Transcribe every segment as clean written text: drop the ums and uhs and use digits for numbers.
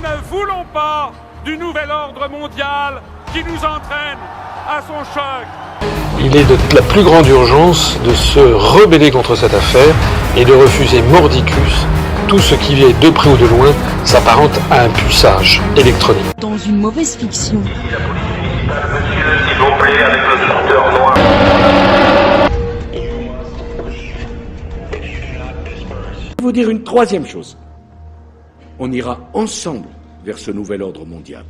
ne voulons pas du nouvel ordre mondial qui nous entraîne à son choc. Il est de la plus grande urgence de se rebeller contre cette affaire et de refuser mordicus tout ce qui vient de près ou de loin s'apparente à un puçage électronique. Dans une mauvaise fiction. Monsieur, s'il vous plaît, avec le sorteur noir. Je vais vous dire une troisième chose. On ira ensemble vers ce nouvel ordre mondial.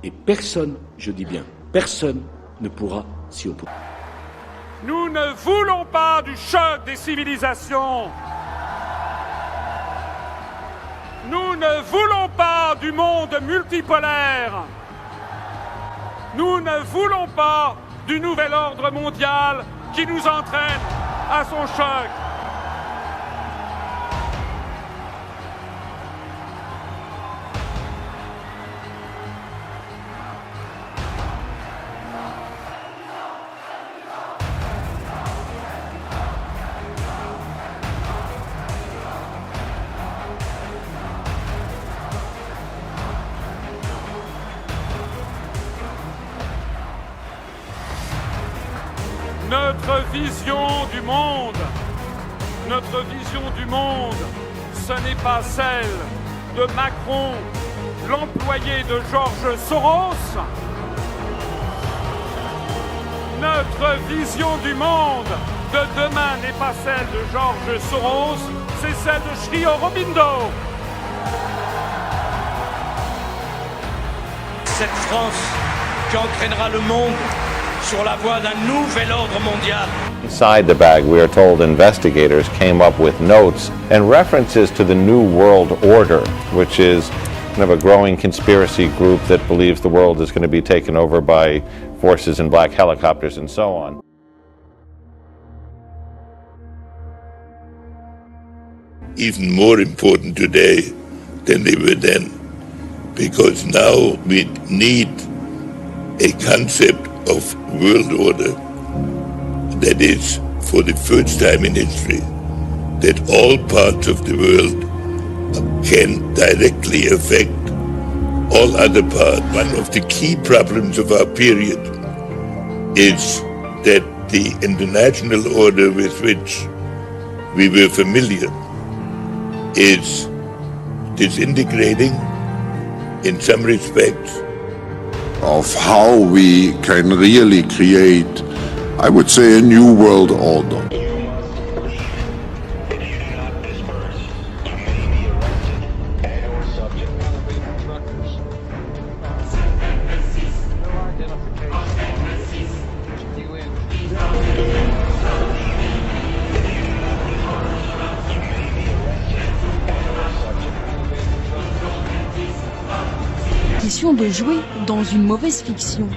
Et personne, je dis bien, personne ne pourra s'y opposer. Nous ne voulons pas du choc des civilisations. Nous ne voulons pas du monde multipolaire. Nous ne voulons pas du nouvel ordre mondial qui nous entraîne à son choc. Notre vision du monde, ce n'est pas celle de Macron, l'employé de George Soros. Notre vision du monde de demain n'est pas celle de George Soros, c'est celle de Sri Aurobindo. Cette France qui entraînera le monde sur la voie d'un nouvel ordre mondial. Inside the bag, we are told investigators came up with notes and references to the New World Order, which is kind of a growing conspiracy group that believes the world is going to be taken over by forces in black helicopters and so on. Even more important today than they were then, because now we need a concept of world order that is, for the first time in history, that all parts of the world can directly affect all other parts. One of the key problems of our period is that the international order with which we were familiar is disintegrating in some respects. Of how we can really create, I would say, a new world order. Question de jouer dans une mauvaise fiction.